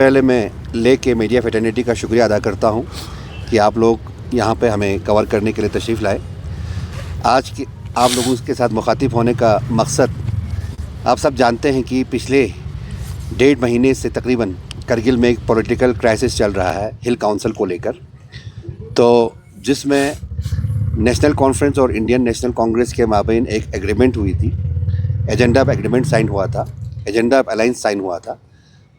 पहले मैं लेके मीडिया फ्रेटर्निटी का शुक्रिया अदा करता हूँ कि आप लोग यहाँ पे हमें कवर करने के लिए तशरीफ़ लाए। आज की आप लोगों के साथ मुखातिब होने का मकसद, आप सब जानते हैं कि पिछले 1.5 महीने से तकरीबन करगिल में एक पॉलिटिकल क्राइसिस चल रहा है हिल काउंसिल को लेकर, तो जिसमें नेशनल कॉन्फ्रेंस और इंडियन नेशनल कांग्रेस के माबैन एक एग्रीमेंट हुई थी। एजेंडा ऑफ एग्रीमेंट साइन हुआ था, एजेंडा ऑफ अलायंस साइन हुआ था,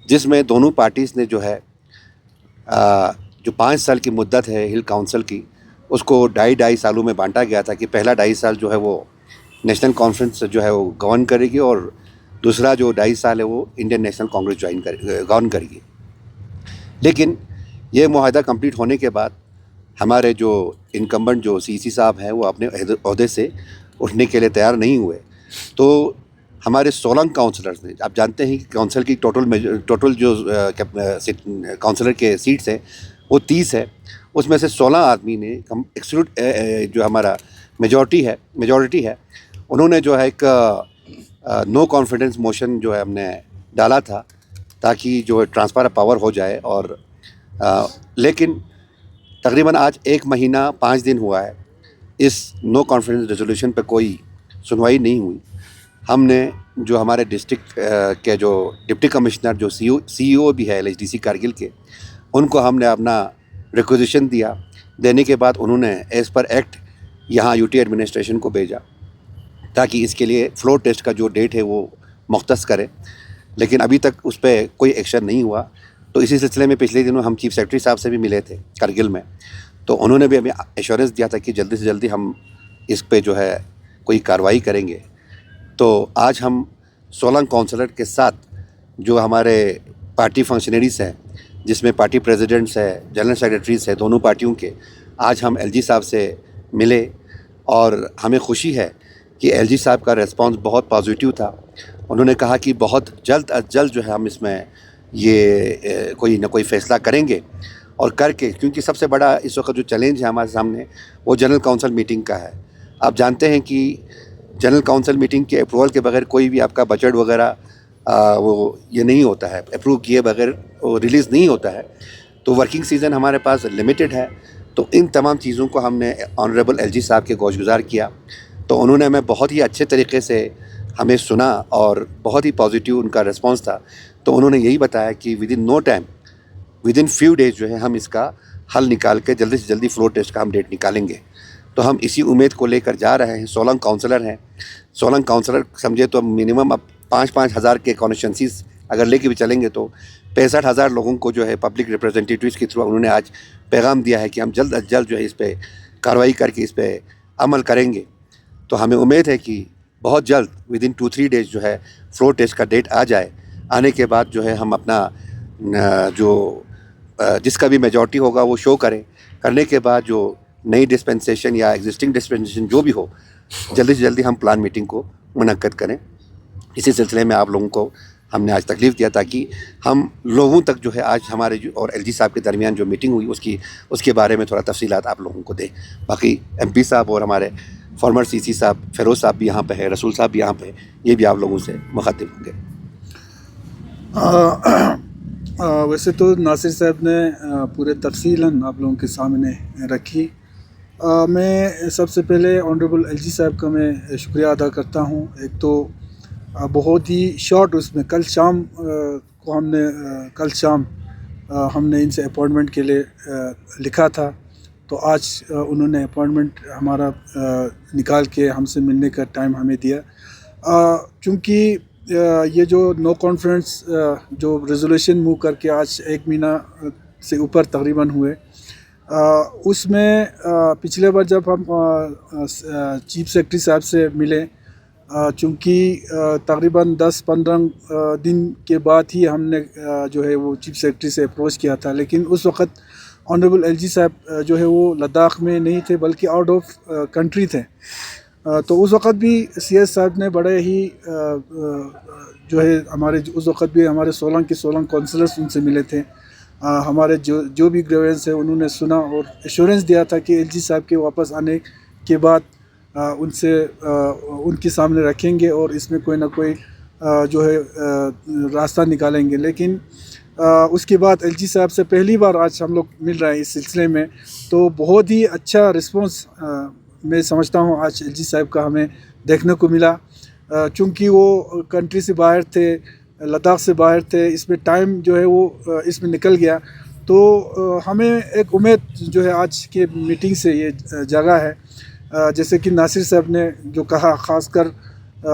जिसमें दोनों पार्टीज़ ने जो है जो 5 साल की मुद्दत है हिल काउंसिल की, उसको ढाई सालों में बांटा गया था कि पहला 2.5 साल जो है वो नेशनल कॉन्फ्रेंस जो है वो गवर्न करेगी और दूसरा जो 2.5 साल है वो इंडियन नेशनल कांग्रेस गवर्न करेगी। लेकिन ये मुआहदा कंप्लीट होने के बाद हमारे जो इनकम्बेंट जो सीसी साहब हैं वो अपने ओहदे से उठने के लिए तैयार नहीं हुए, तो हमारे 16 काउंसलर्स ने, आप जानते हैं कि काउंसिल की टोटल जो काउंसलर के सीट्स हैं वो 30 है, उसमें से 16 आदमी ने एक्सक्लूड जो हमारा मेजॉरिटी है उन्होंने जो है एक नो कॉन्फिडेंस मोशन जो है हमने डाला था ताकि जो है ट्रांसफ़र ऑफ पावर हो जाए। और लेकिन तकरीबन आज 1 महीना 5 दिन हुआ है, इस नो कॉन्फिडेंस रेजोल्यूशन पे कोई सुनवाई नहीं हुई। हमने जो हमारे डिस्ट्रिक्ट के जो डिप्टी कमिश्नर जो सीईओ भी है एलएचडीसी कारगिल के, उनको हमने अपना रिक्वेजिशन दिया। देने के बाद उन्होंने एज़ पर एक्ट यहाँ यूटी एडमिनिस्ट्रेशन को भेजा ताकि इसके लिए फ्लोर टेस्ट का जो डेट है वो मुख्तस करें, लेकिन अभी तक उस पर कोई एक्शन नहीं हुआ। तो इसी सिलसिले में पिछले दिनों हम चीफ सेक्रेटरी साहब से भी मिले थे कारगिल में, तो उन्होंने भी हमें एश्योरेंस दिया था कि जल्दी से जल्दी हम इस पे जो है कोई कार्रवाई करेंगे। तो आज हम 16 काउंसलर के साथ जो हमारे पार्टी फंक्शनरीज़ हैं, जिसमें पार्टी प्रेसिडेंट्स हैं, जनरल सेक्रेटरीज़ हैं दोनों पार्टियों के, आज हम एलजी साहब से मिले और हमें खुशी है कि एलजी साहब का रिस्पांस बहुत पॉजिटिव था। उन्होंने कहा कि बहुत जल्द अज जल्द जो है हम इसमें ये कोई ना कोई फ़ैसला करेंगे और करके, क्योंकि सबसे बड़ा इस वक्त जो चैलेंज है हमारे सामने वो जनरल काउंसिल मीटिंग का है। आप जानते हैं कि जनरल काउंसिल मीटिंग के अप्रूवल के बगैर कोई भी आपका बजट वगैरह वो ये नहीं होता है, अप्रूव किए बगैर वो रिलीज़ नहीं होता है। तो वर्किंग सीज़न हमारे पास लिमिटेड है, तो इन तमाम चीज़ों को हमने ऑनरेबल एलजी साहब के गौशगुजार किया। तो उन्होंने हमें बहुत ही अच्छे तरीके से हमें सुना और बहुत ही पॉजिटिव उनका रिस्पॉन्स था। तो उन्होंने यही बताया कि within no time, within few days जो है हम इसका हल निकाल के जल्दी से जल्दी फ्लोर टेस्ट का हम डेट निकालेंगे। तो हम इसी उम्मीद को लेकर जा रहे हैं। 16 काउंसलर हैं, 16 काउंसलर समझे तो मिनिमम अब 5-5 हज़ार के कॉन्स्टिट्यूंसीज अगर लेके भी चलेंगे तो 65,000 लोगों को जो है पब्लिक रिप्रेजेंटेटिव्स के थ्रू उन्होंने आज पैगाम दिया है कि हम जल्द अज जल्द जो है इस पर कार्रवाई करके इस पर अमल करेंगे। तो हमें उम्मीद है कि बहुत जल्द विद इन 2-3 डेज़ जो है फ्लोर टेस्ट का डेट आ जाए। आने के बाद जो है हम अपना जो जिसका भी मेजॉरिटी होगा वो शो करें, करने के बाद जो नई डिस्पेंसेशन या एग्जिस्टिंग डिस्पेंसेशन जो भी हो, जल्दी से जल्दी हम प्लान मीटिंग को मुनक्कद करें। इसी सिलसिले में आप लोगों को हमने आज तकलीफ़ दिया ताकि हम लोगों तक जो है आज हमारे जो और एलजी साहब के दरमियान जो मीटिंग हुई उसके बारे में थोड़ा तफसीलात आप लोगों को दें। बाकी एमपी साहब और हमारे फॉर्मर सीसी साहब फ़िरोज़ साहब भी यहाँ पे है, रसूल साहब भी यहाँ पे, ये भी आप लोगों से मुखातिब होंगे। वैसे तो नासिर साहब ने पूरे तफसीलन आप लोगों के सामने रखी। मैं सबसे पहले ऑनरेबल एलजी साहब का मैं शुक्रिया अदा करता हूँ। एक तो बहुत ही शॉर्ट उसमें कल शाम हमने इनसे अपॉइंटमेंट के लिए लिखा था, तो आज उन्होंने अपॉइंटमेंट हमारा निकाल के हमसे मिलने का टाइम हमें दिया। चूँकि ये जो नो कॉन्फ्रेंस जो रेजोल्यूशन मूव करके आज 1 महीना से ऊपर तकरीबन हुए, उसमें पिछले बार जब हम चीफ सेक्रेटरी साहब से मिले, चूँकि तकरीबन 10-15 दिन के बाद ही हमने जो है वो चीफ सेक्रेटरी से अप्रोच किया था, लेकिन उस वक़्त ऑनरेबल एलजी साहब जो है वो लद्दाख में नहीं थे बल्कि आउट ऑफ कंट्री थे। तो उस वक़्त भी सीएस साहब ने बड़े ही जो है उस वक़्त भी हमारे 16 के 16 काउंसलर्स उनसे मिले थे। हमारे जो भी ग्रीवेंस है उन्होंने सुना और एश्योरेंस दिया था कि एलजी साहब के वापस आने के बाद उनसे उनके सामने रखेंगे और इसमें कोई ना कोई जो है रास्ता निकालेंगे। लेकिन उसके बाद एलजी साहब से पहली बार आज हम लोग मिल रहे हैं इस सिलसिले में, तो बहुत ही अच्छा रिस्पांस मैं समझता हूँ आज एलजी साहब का हमें देखने को मिला। चूँकि वो कंट्री से बाहर थे, लद्दाख से बाहर थे, इसमें टाइम जो है वो इसमें निकल गया, तो हमें एक उम्मीद जो है आज के मीटिंग से ये जगह है। जैसे कि नासिर साहब ने जो कहा, ख़ासकर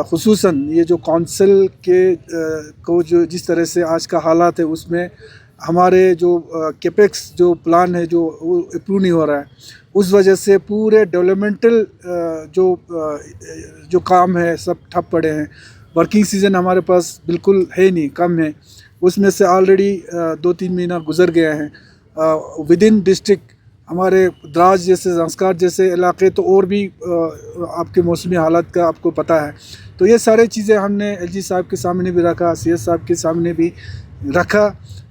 खुसूसन ये जो काउंसिल के को जो जिस तरह से आज का हालात है उसमें हमारे जो कैपेक्स जो प्लान है जो वो अप्रूव नहीं हो रहा है, उस वजह से पूरे डेवलपमेंटल जो काम है सब ठप पड़े हैं। वर्किंग सीज़न हमारे पास बिल्कुल है नहीं, कम है, उसमें से ऑलरेडी 2-3 महीना गुजर गया है। विद इन डिस्ट्रिक्ट हमारे द्रास जैसे, संस्कार जैसे इलाके तो और भी आपके मौसमी हालात का आपको पता है। तो ये सारी चीज़ें हमने एलजी साहब के सामने भी रखा, सीएस साहब के सामने भी रखा,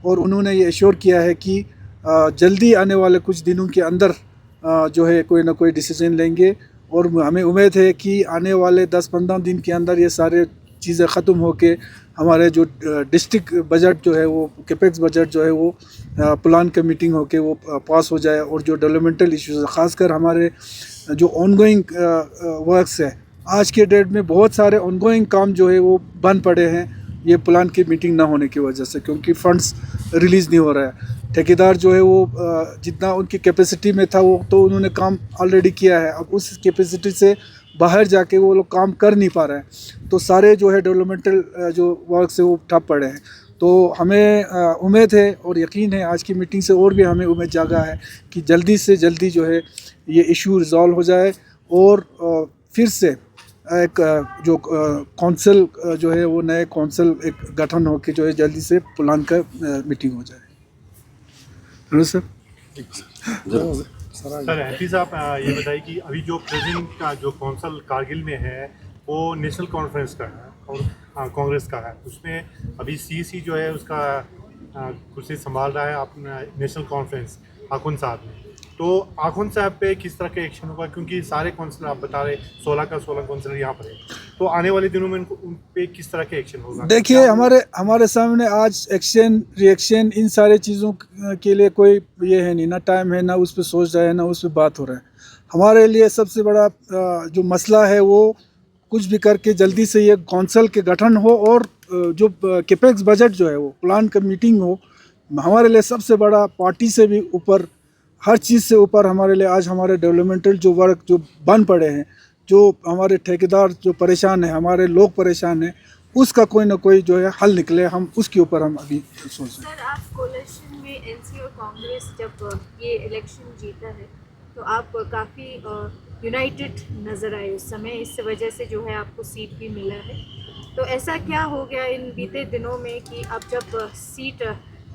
और उन्होंने ये एश्योर किया है कि जल्दी आने वाले कुछ दिनों के अंदर जो है कोई ना कोई डिसीजन लेंगे, और हमें उम्मीद है कि आने वाले 10-15 दिन के अंदर ये सारे चीज़ें ख़त्म होके हमारे जो डिस्ट्रिक्ट बजट जो है वो कैपेक्स बजट जो है वो प्लान का मीटिंग होके वो पास हो जाए, और जो डेवलपमेंटल इश्यूज़ ख़ासकर हमारे जो ऑनगोइंग वर्क्स है, आज के डेट में बहुत सारे ऑनगोइंग काम जो है वो बंद पड़े हैं ये प्लान की मीटिंग ना होने की वजह से, क्योंकि फंड्स रिलीज़ नहीं हो रहा है। ठेकेदार जो है वो जितना उनकी कैपेसिटी में था वो तो उन्होंने काम ऑलरेडी किया है, अब उस कैपेसिटी से बाहर जाके वो लोग काम कर नहीं पा रहे हैं, तो सारे जो है डेवलपमेंटल जो वर्क से वो ठप पड़े हैं। तो हमें उम्मीद है और यकीन है आज की मीटिंग से और भी हमें उम्मीद जागा है कि जल्दी से जल्दी जो है ये इशू रिज़ॉल्व हो जाए, और फिर से एक जो काउंसिल जो है वो नए काउंसिल एक गठन होकर जो है जल्दी से प्लान का मीटिंग हो जाए। सर सर हैफी साहब ये बताइए कि अभी जो प्रेजेंट का जो काउंसिल कारगिल में है वो नेशनल कॉन्फ्रेंस का है और कांग्रेस का है, उसमें अभी सीसी जो है उसका कुर्सी संभाल रहा है अपना नेशनल कॉन्फ्रेंस आखुन साहब ने, तो आखुन साहब पे किस तरह का एक्शन होगा, क्योंकि सारे काउंसिलर आप बता रहे 16 का 16 काउंसिलर यहाँ पर है, तो आने वाले दिनों में उन पे किस तरह का एक्शन होगा? देखिए हमारे सामने आज एक्शन रिएक्शन इन सारे चीज़ों के लिए कोई ये है नहीं, ना टाइम है, ना उस पर सोच रहे हैं, ना उस पर बात हो रहा है। हमारे लिए सबसे बड़ा जो मसला है वो कुछ भी करके जल्दी से ये काउंसिल के गठन हो, और जो कैपेक्स बजट जो है वो प्लान का मीटिंग हो। हमारे लिए सबसे बड़ा पार्टी से भी ऊपर, हर चीज़ से ऊपर हमारे लिए आज हमारे डेवलपमेंटल जो वर्क जो बंद पड़े हैं, जो हमारे ठेकेदार जो परेशान है, हमारे लोग परेशान हैं, उसका कोई ना कोई जो है हल निकले, हम उसके ऊपर हम अभी सोच रहे हैं। सर, आप कोalition में एनसी और कांग्रेस जब ये इलेक्शन जीता है तो आप काफ़ी यूनाइटेड नज़र आए उस समय, इस वजह से जो है आपको सीट भी मिला है। तो ऐसा क्या हो गया इन बीते दिनों में कि अब जब सीट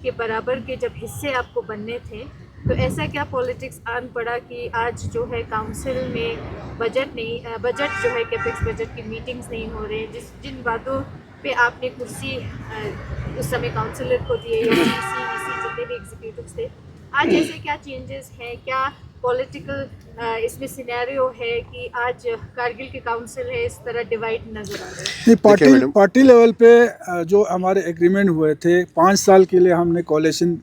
के बराबर के जब हिस्से आपको बनने थे, तो ऐसा क्या पॉलिटिक्स आन पड़ा कि आज जो है काउंसिल में बजट जो है कैपेक्स बजट की मीटिंग्स नहीं हो रहे हैं, जिन बातों पे आपने कुर्सी उस समय काउंसिलर को दिए या ईसी जितने भी एग्जीक्यूटिव्स थे, आज ऐसे क्या चेंजेस हैं, क्या पॉलिटिकल इसमें सिनेरियो है कि आज कारगिल के काउंसिल है इस तरह डिवाइड नजर आ रहा है? पार्टी लेवल पे जो हमारे एग्रीमेंट हुए थे 5 साल के लिए, हमने कोalition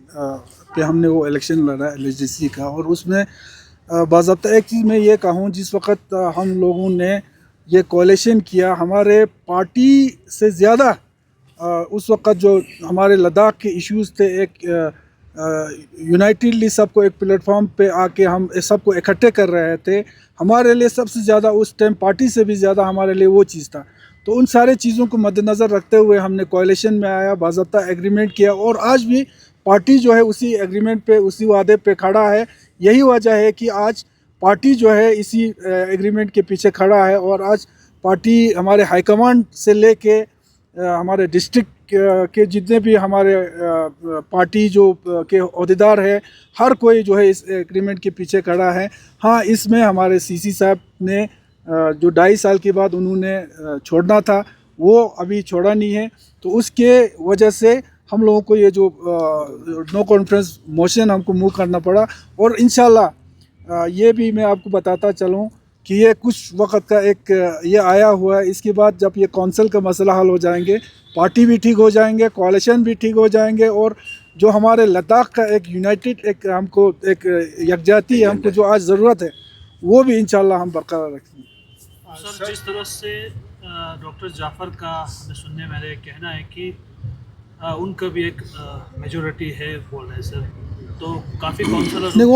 पे हमने वो इलेक्शन लड़ा एलजीसी का, और उसमें बाज़ाब्ता एक चीज़ मैं ये कहूँ, जिस वक्त हम लोगों ने ये कोalition किया, हमारे पार्टी से ज़्यादा उस वक्त जो हमारे लद्दाख के इश्यूज़ थे, एक यूनाइटेडली सबको एक प्लेटफॉर्म पे आके हम सबको इकट्ठे कर रहे थे। हमारे लिए सबसे ज़्यादा उस टाइम पार्टी से भी ज़्यादा हमारे लिए वो चीज़ था। तो उन सारे चीज़ों को मद्देनज़र रखते हुए हमने कोalition में आया, बाज़ाब्ता एग्रीमेंट किया, और आज भी पार्टी जो है उसी एग्रीमेंट पे, उसी वादे पे खड़ा है। यही वजह है कि आज पार्टी जो है इसी एग्रीमेंट के पीछे खड़ा है, और आज पार्टी हमारे हाईकमांड से लेके हमारे डिस्ट्रिक्ट के जितने भी हमारे पार्टी जो के ओहदेदार है, हर कोई जो है इस एग्रीमेंट के पीछे खड़ा है। हाँ, इसमें हमारे सीसी साहब ने जो 2.5 साल के बाद उन्होंने छोड़ना था वो अभी छोड़ा नहीं है, तो उसके वजह से हम लोगों को ये जो नो कॉन्फ्रेंस मोशन हमको मूव करना पड़ा। और इंशाल्लाह ये भी मैं आपको बताता चलूँ कि ये कुछ वक्त का एक ये आया हुआ है, इसके बाद जब ये काउंसिल का मसला हल हो जाएंगे, पार्टी भी ठीक हो जाएंगे, कोalition भी ठीक हो जाएंगे, और जो हमारे लद्दाख का एक यूनाइटेड एक हमको एक यकजाती है हमको जो आज ज़रूरत है वो भी इंशाल्लाह हम बरकरार रखेंगे। सर, जिस तरह से डॉक्टर जाफ़र का हमें सुनने में मेरा कहना है कि उनका भी एक मेजॉरिटी है बोल रहे हैं सर, तो काफ़ी काउंसलर नहीं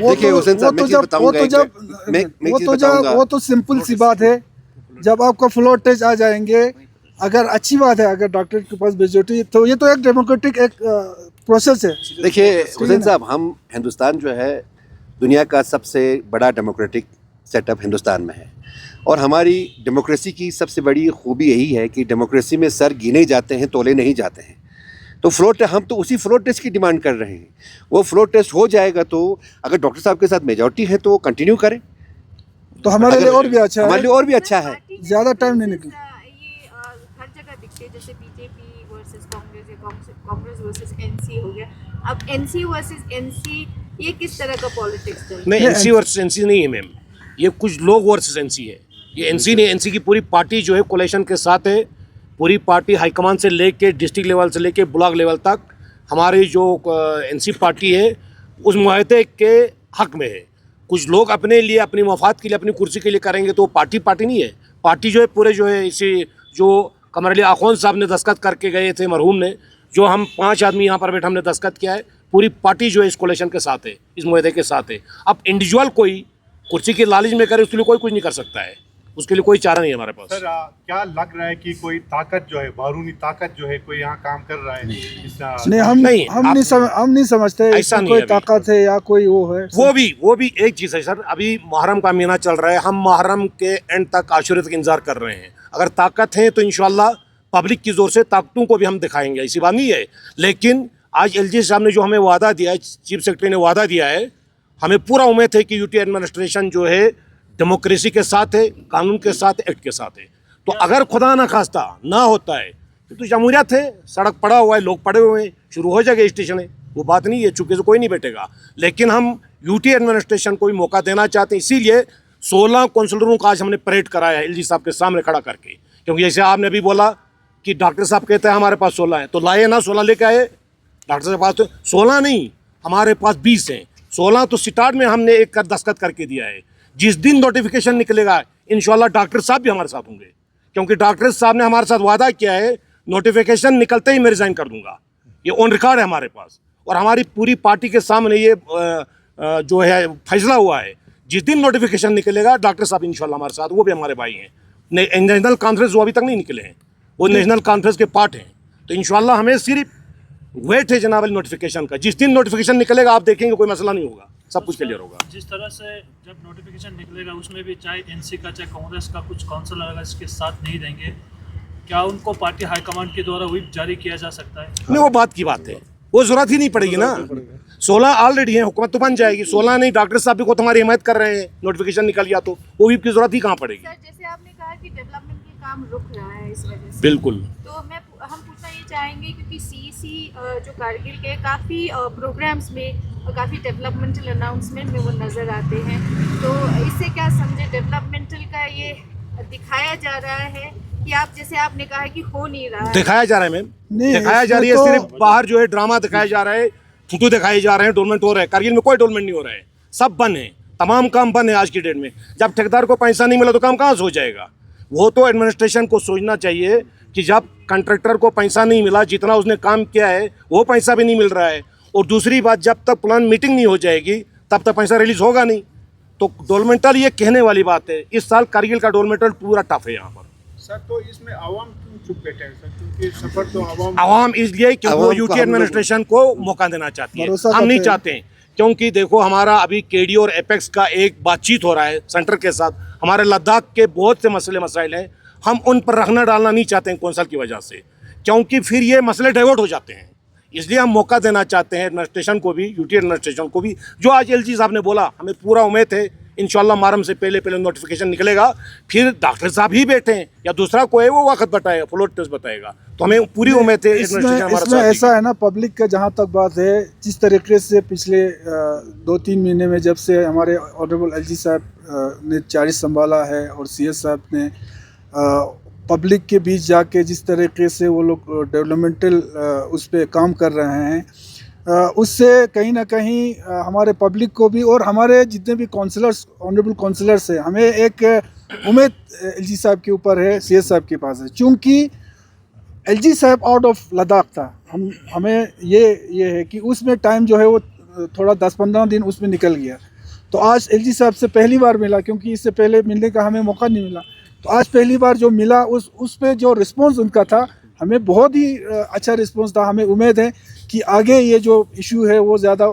देखिए हुसैन साहब, मैं चीज़ बताऊंगा एक- वो तो सिंपल सी बात है। जब आपका फ्लोर टेस्ट आ जाएंगे, अगर अच्छी बात है, अगर डॉक्टर के पास मेजॉरिटी, तो ये तो एक डेमोक्रेटिक एक प्रोसेस है। देखिए हुसैन साहब, हम हिंदुस्तान जो है दुनिया का सबसे बड़ा डेमोक्रेटिक सेटअप हिंदुस्तान में है, और हमारी डेमोक्रेसी की सबसे बड़ी खूबी यही है कि डेमोक्रेसी में सर गिने जाते हैं, तोले नहीं जाते हैं। तो हम तो उसी फ्लोर टेस्ट की डिमांड कर रहे हैं। वो फ्लोर टेस्ट हो जाएगा तो अगर डॉक्टर साहब के साथ मेजॉरिटी है तो कंटिन्यू करें, तो हमारे लिए और भी अच्छा हमारे है, लिए और भी अच्छा है। ज़्यादा टाइम नहीं निकले। ये हर जगह दिखते हैं, जैसे बीजेपी वर्सेस कांग्रेस या कांग्रेस वर्सेस एनसी हो गया। अब एनसी वर्सेस एनसी, ये किस तरह का पॉलिटिक्स चल रहा है? नहीं, एनसी वर्सेस एनसी नहीं है मैम, ये कुछ लोग वर्सेस एनसी है। ये एनसी नहीं, एनसी की पूरी पार्टी जो है कोलेशन के साथ है। पूरी पार्टी हाईकमान से लेके डिस्ट्रिक्ट लेवल से लेके ब्लॉक लेवल तक हमारी जो एनसी पार्टी है उस मुआहदे के हक में है। कुछ लोग अपने लिए, अपनी मफाद के लिए, अपनी कुर्सी के लिए करेंगे तो पार्टी नहीं है। पार्टी जो है पूरे जो है इसी जो कमर अली आखोन साहब ने दस्तखत करके गए थे मरहूम ने, जो हम 5 आदमी यहाँ पर बैठे हमने दस्तखत किया है, पूरी पार्टी जो है इस कोलेशन के साथ है, इस मुआहदे के साथ है। अब इंडिविजुअल कोई कुर्सी की लालच में करे उसके लिए कोई कुछ नहीं कर सकता है, उसके लिए कोई चारा नहीं है हमारे पास। सर, क्या लग रहा है कि कोई ताकत जो है, बारूनी ताकत जो है, कोई यहाँ काम कर रहा है? नहीं, हम नहीं समझते ऐसा नहीं कोई है ताकत है या कोई वो है। वो भी एक चीज़ है सर, अभी मुहर्रम का महीना चल रहा है, हम मुहर्रम के एंड तक आशुरे तक इंतजार कर रहे हैं। अगर ताकत है तो इंशाल्लाह पब्लिक की जोर से ताकतों को भी हम दिखाएंगे, ऐसी बात नहीं है। लेकिन आज एलजी साहब ने जो हमें वादा दिया है, चीफ सेक्रेटरी ने वादा दिया है, हमें पूरा उम्मीद है कि यूटी एडमिनिस्ट्रेशन जो है डेमोक्रेसी के साथ है, कानून के साथ, एक्ट के साथ है। तो अगर खुदा ना खास्ता ना होता है तो जमहूरियत है, सड़क पड़ा हुआ है, लोग पड़े हुए हैं, शुरू हो जाएगा स्टेशन है, वो बात नहीं है, चुके से कोई नहीं बैठेगा। लेकिन हम यूटी एडमिनिस्ट्रेशन को भी मौका देना चाहते हैं, इसीलिए 16 काउंसलरों का आज हमने परेड कराया है एलजी साहब के सामने खड़ा करके। क्योंकि जैसे आपने अभी बोला कि डॉक्टर साहब कहते हैं हमारे पास 16 है, तो लाए ना 16 लेके आए। डॉक्टर साहब के पास तो 16 नहीं, हमारे पास 20 हैं। 16 तो स्टार्ट में हमने एक कर दस्तखत करके दिया है। जिस दिन नोटिफिकेशन निकलेगा इंशाल्लाह डॉक्टर साहब भी हमारे साथ होंगे, क्योंकि डॉक्टर साहब ने हमारे साथ वादा किया है नोटिफिकेशन निकलते ही मैं रिज़ाइन कर दूंगा। ये ऑन रिकॉर्ड है हमारे पास, और हमारी पूरी पार्टी के सामने ये जो है फैसला हुआ है। जिस दिन नोटिफिकेशन निकलेगा डॉक्टर साहब इंशाल्लाह हमारे साथ, वो भी हमारे भाई हैं। नेशनल कॉन्फ्रेंस वो अभी तक नहीं निकले हैं, वो नेशनल कॉन्फ्रेंस के पार्ट हैं। तो इंशाल्लाह हमें सिर्फ वेट है जनाब नोटिफिकेशन का। जिस दिन नोटिफिकेशन निकलेगा आप देखेंगे कोई मसला नहीं होगा, सब कुछ क्लियर होगा। जिस तरह से जब नोटिफिकेशन निकलेगा उसमें भी चाहे एनसी का चाहे कांग्रेस का कुछ काउंसलर अगर इसके साथ नहीं देंगे, क्या उनको पार्टी हाईकमांड के द्वारा व्हिप जारी किया जा सकता है? नहीं, वो बात की बात है, वो जरूरत ही नहीं पड़ेगी ना। 16 ऑलरेडी है, हुकूमत तो बन जाएगी। 16 नहीं, डॉक्टर साहब भी को तुम्हारी हिमायत कर रहे हैं, नोटिफिकेशन निकल गया तो वो व्हिप की जरूरत ही कहाँ पड़ेगी। सर, जैसे आपने कहा कि डेवलपमेंटल काम रुक रहा है इस वजह से, बिल्कुल, तो हम पूछना ये चाहेंगे क्योंकि सीईसी जो कारगिल के काफ़ी प्रोग्राम्स में काफ़ी डेवलपमेंटल अनाउंसमेंट में वो नज़र आते हैं, तो इससे क्या समझे, डेवलपमेंटल का ये दिखाया जा रहा है कि आप जैसे आपने कहा कि हो नहीं रहा है? दिखाया जा रहा है मैम, नहीं, दिखाया जा रही है, इसमें तो- सिर्फ बाहर जो है ड्रामा दिखाया जा रहा है, फोटो दिखाए जा रहे हैं, डेवलपमेंट हो रहा है। कारगिल में कोई डेवलपमेंट नहीं हो रहा है, सब बंद है, तमाम काम बंद है आज की डेट में। जब ठेकेदार को पैसा नहीं मिला तो काम कहाँ से हो जाएगा? वो तो एडमिनिस्ट्रेशन को सोचना चाहिए कि जब कंट्रैक्टर को पैसा नहीं मिला, जितना उसने काम किया है वो पैसा भी नहीं मिल रहा है, और दूसरी बात जब तक प्लान मीटिंग नहीं हो जाएगी तब तक पैसा रिलीज होगा नहीं। तो डेवलपमेंटल ये कहने वाली बात है। इस साल कारगिल का डेवलपमेंटल पूरा टफ है यहाँ पर। सर, तो इसमें आवाम क्यों चुप बैठे हैं सर? क्योंकि सफर तो आवाम इसलिए कि वो यूटी एडमिनिस्ट्रेशन को मौका देना चाहती है, हम नहीं चाहते हैं। क्योंकि देखो हमारा अभी केडी और एपेक्स का एक बातचीत हो रहा है सेंटर के साथ, हमारे लद्दाख के बहुत से मसले मसाइल हैं, हम उन पर रखना डालना नहीं चाहते हैं कौंसल की वजह से, क्योंकि फिर ये मसले डाइवर्ट हो जाते हैं। इसलिए हम मौका देना चाहते हैं एडमिनिस्ट्रेशन को भी, यूटी एडमिनिस्ट्रेशन को भी। जो आज एलजी साहब ने बोला, हमें पूरा उम्मीद है इंशाल्लाह मुहर्रम से पहले नोटिफिकेशन निकलेगा, फिर डॉक्टर साहब ही बैठे हैं या दूसरा कोई वो वक्त बताएगा, फ्लोर टेस्ट बताएगा, तो हमें पूरी उम्मीद है एडमिनिस्ट्रेशन हमारा साथ देगी। ऐसा है ना, पब्लिक का जहाँ तक बात है, जिस तरीके से पिछले 2-3 महीने में जब से हमारे ऑनरेबल एलजी साहब ने चार्ज संभाला है और सीएस साहब ने पब्लिक के बीच जाके जिस तरीके से वो लोग डेवलपमेंटल उस पर काम कर रहे हैं, उससे कहीं ना कहीं हमारे पब्लिक को भी और हमारे जितने भी काउंसलर्स ऑनरेबल काउंसलर्स हैं, हमें एक उम्मीद एलजी साहब के ऊपर है, सीएस साहब के पास है। चूँकि एलजी साहब आउट ऑफ लद्दाख था, हमें ये है कि उसमें टाइम जो है वो थोड़ा 10-15 दिन उसमें निकल गया। तो आज एलजी साहब से पहली बार मिला, क्योंकि इससे पहले मिलने का हमें मौका नहीं मिला। तो आज पहली बार जो मिला उस पे जो रिस्पांस उनका था, हमें बहुत ही अच्छा रिस्पांस था। हमें उम्मीद है कि आगे ये जो इशू है वो ज़्यादा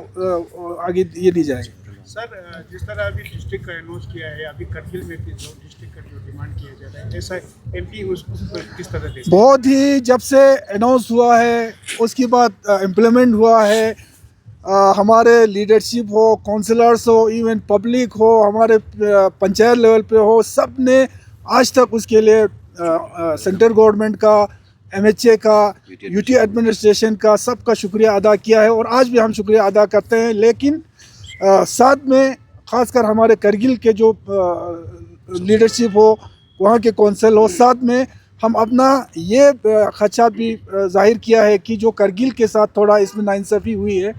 आगे ये नहीं जाएगा। सर, जिस तरह अभी डिस्ट्रिक्ट का अनाउंस किया है, अभी करगिल में भी जो डिस्ट्रिक्ट का जो डिमांड किया जा रहा है, ऐसा एमपी उसको किस तरह देखते हैं? बहुत ही जब से अनाउंस हुआ है उसके बाद इम्प्लीमेंट हुआ है, हमारे लीडरशिप हो, काउंसलर्स हो, इवन पब्लिक हो, हमारे पंचायत लेवल पे हो, सब ने आज तक उसके लिए सेंट्रल गवर्नमेंट का, एमएचए का, यूटी एडमिनिस्ट्रेशन का सबका शुक्रिया अदा किया है और आज भी हम शुक्रिया अदा करते हैं। लेकिन साथ में ख़ासकर हमारे करगिल के जो लीडरशिप हो, वहाँ के कौंसल हो, साथ में हम अपना ये खदशा भी जाहिर किया है कि जो करगिल के साथ थोड़ा इसमें नाइंसाफ़ी हुई है,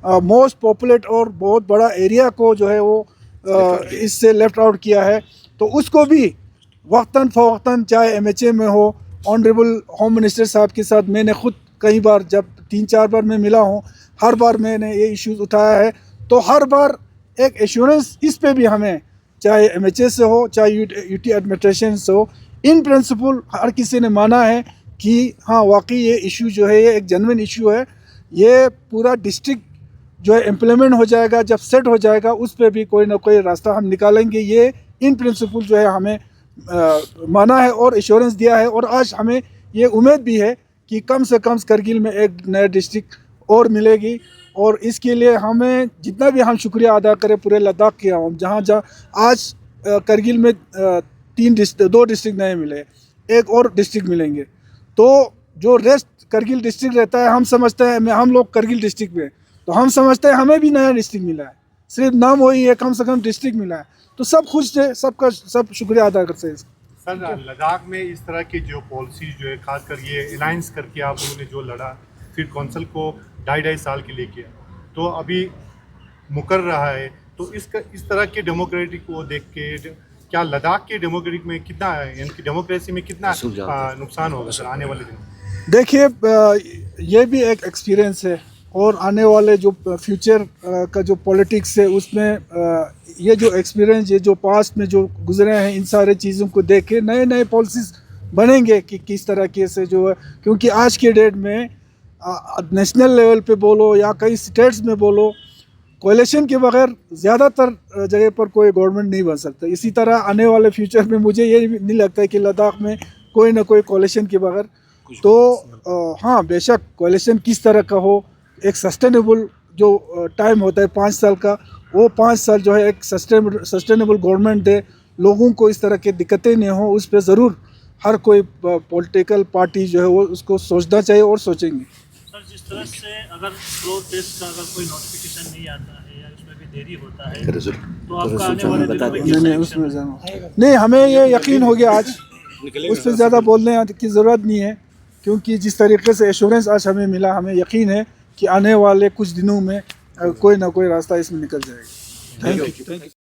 मोस्ट पॉपुलेट और बहुत बड़ा एरिया को जो है वो इससे लेफ़्ट आउट किया है। तो उसको भी वक्तन फ़वक्तन, चाहे एमएचए में हो, ऑनरेबल होम मिनिस्टर साहब के साथ मैंने ख़ुद कई बार, जब 3-4 बार मैं मिला हूँ, हर बार मैंने ये इश्यूज़ उठाया है। तो हर बार एक एश्योरेंस इस पे भी हमें, चाहे एमएचए से हो, चाहे यूटी एडमिनिस्ट्रेशन से हो, इन प्रिंसिपल हर किसी ने माना है कि हाँ वाकई ये इशू जो है ये एक जेन्युइन इशू है। ये पूरा डिस्ट्रिक्ट जो है इम्प्लीमेंट हो जाएगा, जब सेट हो जाएगा उस पर भी कोई ना कोई रास्ता हम निकालेंगे। ये इन प्रिंसिपल जो है हमें माना है और एश्योरेंस दिया है। और आज हमें ये उम्मीद भी है कि कम से कम करगिल में एक नया डिस्ट्रिक्ट और मिलेगी। और इसके लिए हमें जितना भी हम शुक्रिया अदा करें पूरे लद्दाख के, हम जहाँ आज करगिल में 2 डिस्ट्रिक्ट नए मिले, एक और डिस्ट्रिक्ट मिलेंगे। तो जो रेस्ट करगिल डिस्ट्रिक्ट रहता है, हम समझते हैं, हम लोग करगिल डिस्ट्रिक्ट में, तो हम समझते हैं हमें भी नया डिस्ट्रिक्ट मिला है, सिर्फ नाम वही है, कम से कम डिस्ट्रिक्ट मिला है। तो सब खुश थे, सब शुक्रिया अदा करते हैं। सर, लद्दाख में इस तरह की जो पॉलिसी जो है, खासकर ये अलायंस करके आप लोगों ने जो लड़ा, फिर कौंसल को 2.5 साल के लिए किया, तो अभी मुकर रहा है, तो इस तरह के डेमोक्रेटिक को देख के क्या लद्दाख के डेमोक्रेटिक में कितना, इनकी डेमोक्रेसी में कितना नुकसान होगा सर आने वाले दिन? देखिए, ये भी एक एक्सपीरियंस है और आने वाले जो फ्यूचर का जो पॉलिटिक्स है उसमें ये जो एक्सपीरियंस, ये जो पास्ट में जो गुजरे हैं, इन सारे चीज़ों को देख के नए पॉलिसीज़ बनेंगे कि किस तरह के से जो है। क्योंकि आज के डेट में नेशनल लेवल पे बोलो या कई स्टेट्स में बोलो, कोalition के बगैर ज़्यादातर जगह पर कोई गवर्नमेंट नहीं बन सकता। इसी तरह आने वाले फ्यूचर में मुझे ये नहीं लगता है कि लद्दाख में कोई ना कोई कोalition के बगैर, तो हाँ बेशक कोalition किस तरह का हो, एक सस्टेनेबल जो टाइम होता है 5 साल का, वो 5 साल जो है एक सस्टेनेबल गवर्नमेंट दे, लोगों को इस तरह की दिक्कतें नहीं हो, उस पर ज़रूर हर कोई पॉलिटिकल पार्टी जो है वो उसको सोचना चाहिए और सोचेंगे। सर, जिस तरह से अगर फ्लोर टेस्ट का अगर कोई नोटिफिकेशन नहीं आता है या उसमें भी देरी होता है, तो आपका आने वाले दिनों में क्या एक्शन? नहीं, हमें ये यकीन हो गया आज, उस पर ज़्यादा बोलने की ज़रूरत नहीं है, क्योंकि जिस तरीके से एश्योरेंस आज हमें मिला, हमें यकीन है कि आने वाले कुछ दिनों में कोई ना कोई रास्ता इसमें निकल जाएगा। Thank you.